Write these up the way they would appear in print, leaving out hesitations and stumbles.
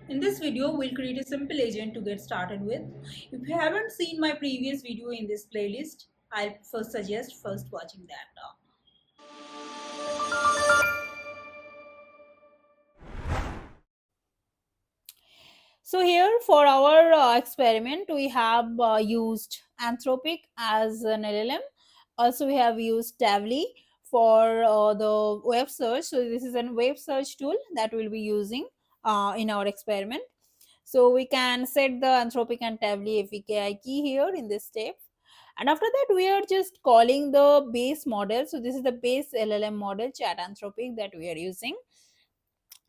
In this video, we'll create a simple agent to get started with. If you haven't seen my previous video in this playlist, I'll first suggest watching that. So here for our experiment, we have used Anthropic as an LLM. Also, we have used Tavly for the web search. So this is a web search tool that we'll be using in our experiment. So we can set the Anthropic and Tavly API key here in this step. And after that, we are just calling the base model. So this is the base LLM model, Chat Anthropic, that we are using.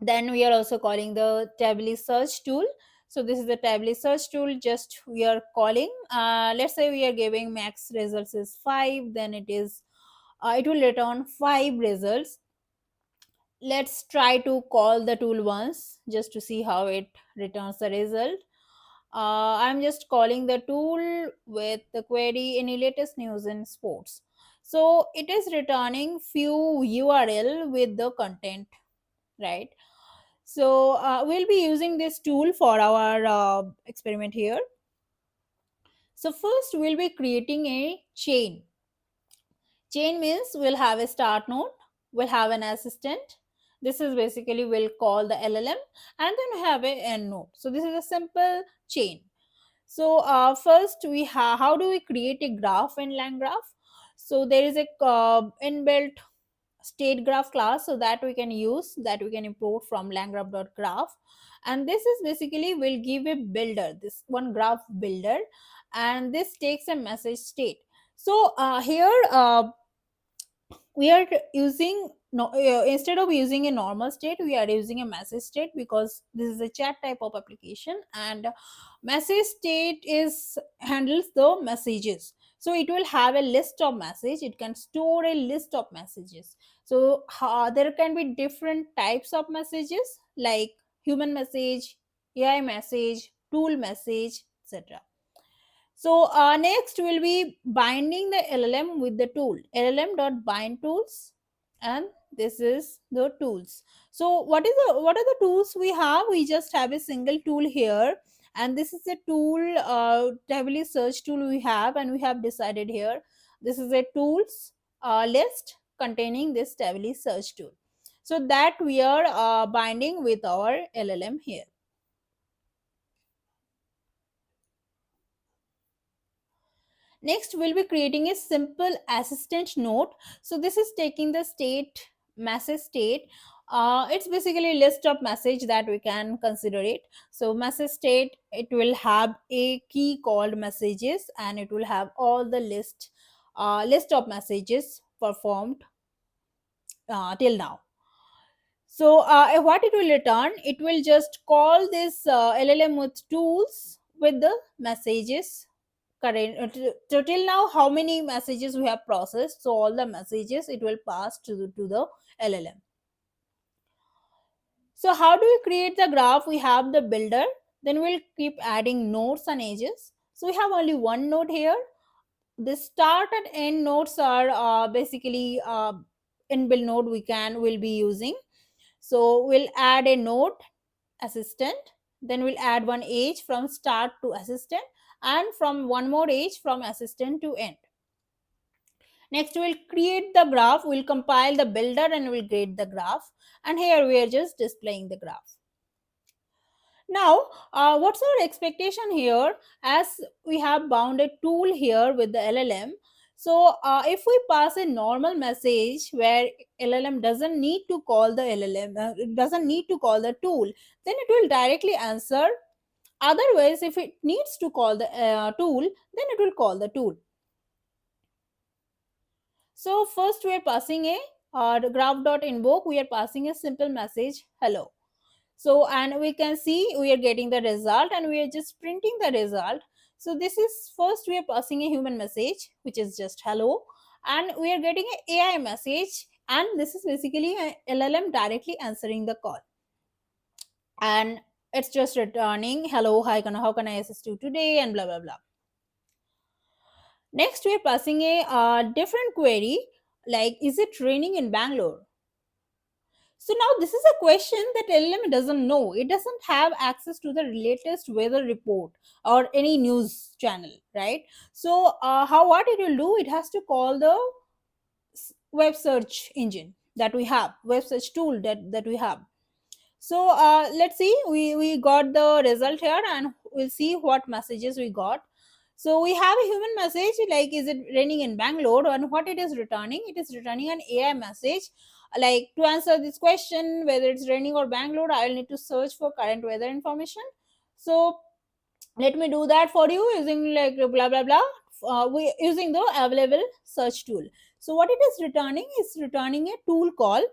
Then we are also calling the Tably search tool. So this is the Tably search tool. Just we are calling. Let's say we are giving max results is 5. Then it will return 5 results. Let's try to call the tool once just to see how it returns the result. I'm just calling the tool with the query any latest news in sports. So it is returning few URL with the content, right? So we'll be using this tool for our experiment here. So first we'll be creating a chain. Chain means we'll have a start node, we'll have an assistant. This is basically we'll call the LLM, and then we have a end node. So this is a simple chain. So first how do we create a graph in LangGraph? So there is a inbuilt state graph class, so that we can use, that we can import from langgraph.graph. And this is basically will give a builder, this one graph builder, and this takes a message state. So here we are using no, instead of using a normal state, we are using a message state because this is a chat type of application, and message state is handles the messages. So it will have a list of message, it can store a list of messages. So there can be different types of messages like human message, AI message, tool message, etc. So next we'll be binding the LLM with the tool, LLM.bind tools, and this is the tools. So what are the tools we have? We just have a single tool here, and this is a tool, heavily search tool we have, and we have decided here this is a tools list containing this heavily search tool. So that we are binding with our LLM here. Next, we'll be creating a simple assistant node. So this is taking the state, message state. It's basically a list of message that we can consider it. So message state, it will have a key called messages, and it will have all the list of messages performed till now. So what it will return, it will just call this LLM with tools with the messages current till now how many messages we have processed. So all the messages it will pass to the LLM. So how do we create the graph? We have the builder, then we'll keep adding nodes and edges. So we have only one node here. The start and end nodes are basically inbuilt node will be using. So we'll add a node assistant, then we'll add one edge from start to assistant, and from one more edge from assistant to end. Next, we'll create the graph, we'll compile the builder, and we'll create the graph. And here we are just displaying the graph. Now, what's our expectation here? As we have bound a tool here with the LLM, so if we pass a normal message where LLM doesn't need to call the LLM, it doesn't need to call the tool, then it will directly answer. Otherwise, if it needs to call the tool, then it will call the tool. So first we are passing a graph.invoke, we are passing a simple message hello. So and we can see we are getting the result, and we are just printing the result. So this is first we are passing a human message which is just hello, and we are getting an AI message, and this is basically a LLM directly answering the call, and it's just returning hello, hi, how can I assist you today, and blah blah blah. Next, we are passing a different query like, is it raining in Bangalore? So now this is a question that LLM doesn't know. It doesn't have access to the latest weather report or any news channel, right? So how what it will do? It has to call the web search engine that we have, web search tool that we have. So let's see, we got the result here, and we'll see what messages we got. So we have a human message like, is it raining in Bangalore? And what it is returning? It is returning an AI message like, to answer this question whether it's raining or Bangalore, I'll need to search for current weather information. So let me do that for you using like blah blah blah. We using the available search tool. So what it is returning is returning a tool call,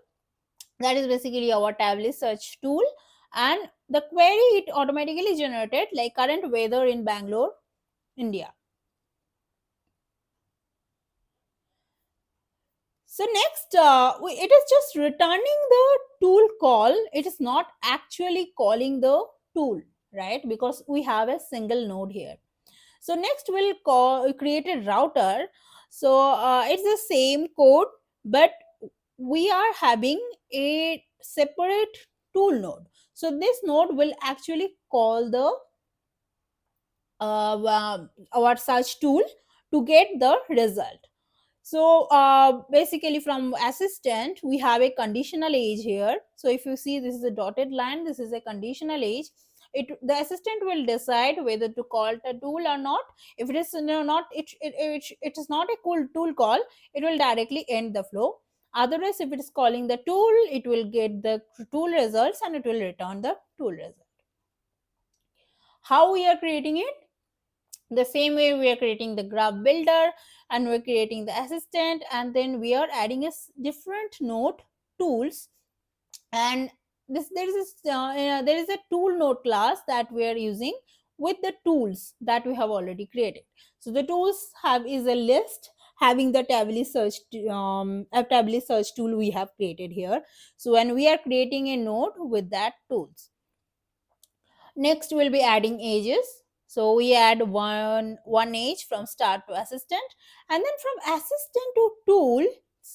that is basically our tablet search tool, and the query it automatically generated like current weather in Bangalore, India. So next, it is just returning the tool call. It is not actually calling the tool, right? Because we have a single node here. So next we'll create a router. So it's the same code, but we are having a separate tool node. So this node will actually call the our search tool to get the result. So basically from assistant, we have a conditional age here. So if you see, this is a dotted line, this is a conditional age. The assistant will decide whether to call the tool or not. If it is not it is not a cool tool call, it will directly end the flow. Otherwise, if it is calling the tool, it will get the tool results and it will return the tool result. How we are creating it? The same way we are creating the graph builder, and we're creating the assistant, and then we are adding a different node tools. And this there is a tool node class that we are using with the tools that we have already created. So the tools have is a list having the tably search tool we have created here. So when we are creating a node with that tools, next, we'll be adding ages. So we add one age from start to assistant, and then from assistant to tool,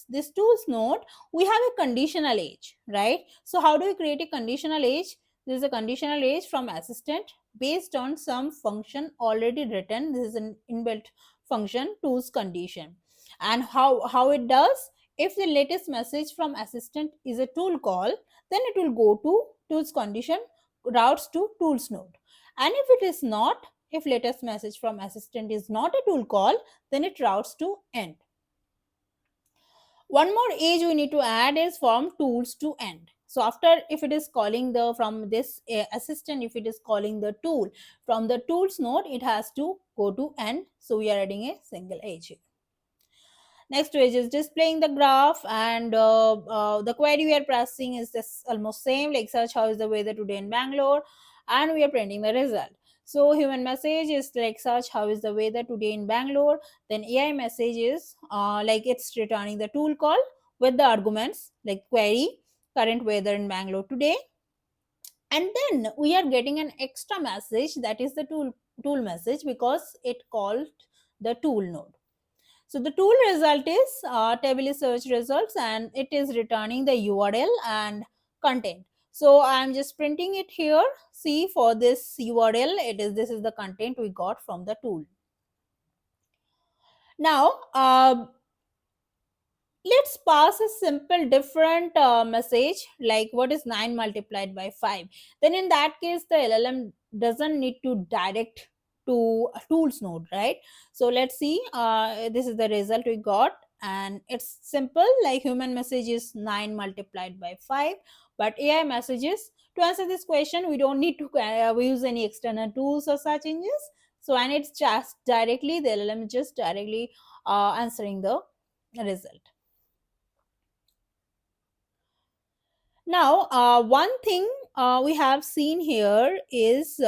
this tools node, we have a conditional age, right? So how do we create a conditional age? This is a conditional age from assistant based on some function already written. This is an inbuilt function, tools condition. And how it does? If the latest message from assistant is a tool call, then it will go to tools condition, routes to tools node. And if it is not, if latest message from assistant is not a tool call, then it routes to end. One more age we need to add is from tools to end. So after, if it is calling the from this assistant, if it is calling the tool from the tools node, it has to go to end. So we are adding a single age here. Next page is displaying the graph, and the query we are pressing is this almost same, like search how is the weather today in Bangalore, and we are printing the result. So human message is like search how is the weather today in Bangalore. Then AI message is like it's returning the tool call with the arguments like query current weather in Bangalore today. And then we are getting an extra message, that is the tool message, because it called the tool node. So the tool result is table search results, and it is returning the URL and content. So I'm just printing it here. See, for this URL, this is the content we got from the tool. Now let's pass a simple different message like what is 9 multiplied by 5. Then in that case, the LLM doesn't need to direct to a tools node, right? So let's see, this is the result we got, and it's simple, like human message is 9 multiplied by 5, but AI messages, to answer this question, we don't need to use any external tools or search engines. So, and it's just directly, the LLM just directly answering the result. Now, one thing we have seen here is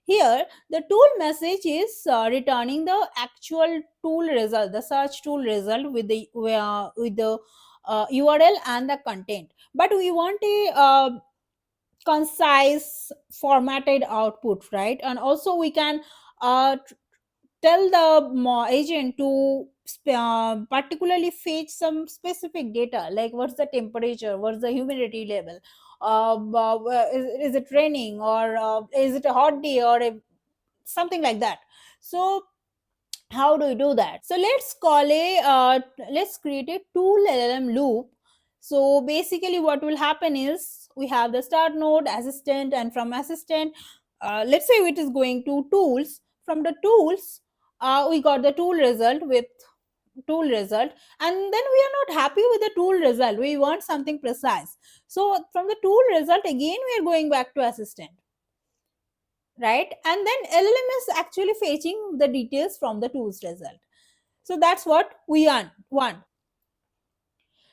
here the tool message is returning the actual tool result, the search tool result with the URL and the content. But we want a concise, formatted output, right? And also we can tell the agent to particularly fetch some specific data, like what's the temperature, what's the humidity level, is it raining, or is it a hot day, or something like that. So how do we do that? So let's create a tool LLM loop. So basically what will happen is we have the start node, assistant, and from assistant, let's say it is going to tools. From the tools, we got the tool result with tool result, and then we are not happy with the tool result, we want something precise. So from the tool result again we are going back to assistant, right? And then LLM is actually fetching the details from the tools result. So that's what we want.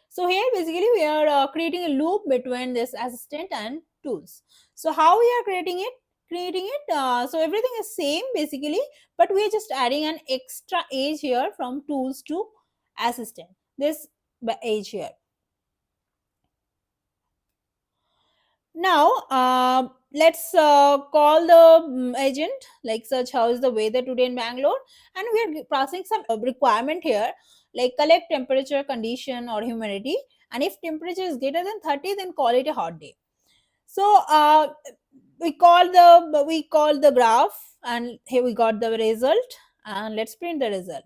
So here basically we are creating a loop between this assistant and tools. So how we are creating it, so everything is same basically, but we are just adding an extra age here from tools to assistant, this age here. Now let's call the agent, like search how is the weather today in Bangalore, and we are passing some requirement here, like collect temperature, condition, or humidity, and if temperature is greater than 30 then call it a hot day. So we call the graph, and here we got the result, and let's print the result.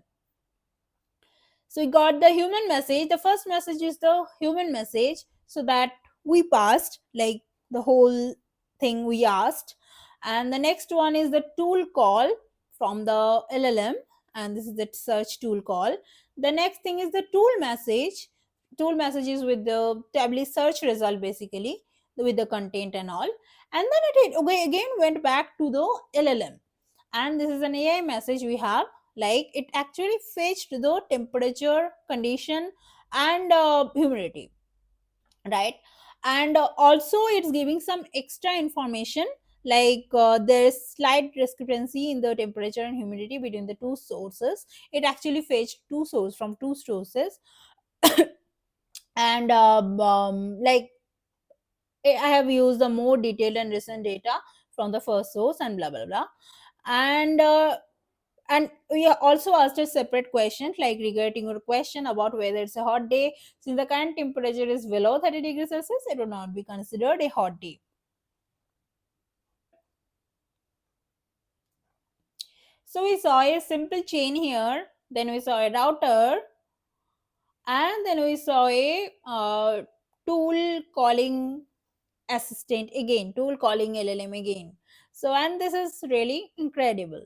So we got the human message. The first message is the human message, so that we passed like the whole thing we asked. And the next one is the tool call from the LLM, and this is the search tool call. The next thing is the tool message. Tool message is with the tably search result basically, with the content and all. And then okay, again went back to the LLM, and this is an AI message we have, like it actually fetched the temperature, condition, and humidity, right? And also it's giving some extra information, like there's slight discrepancy in the temperature and humidity between the two sources. It actually fetched two sources from two sources. And like I have used the more detailed and recent data from the first source, and blah blah blah. And we also asked a separate question, like regarding your question about whether it's a hot day. Since the current temperature is below 30 degrees Celsius, it would not be considered a hot day. So we saw a simple chain here, then we saw a router, and then we saw a tool calling assistant again, tool calling LLM again. So, and this is really incredible.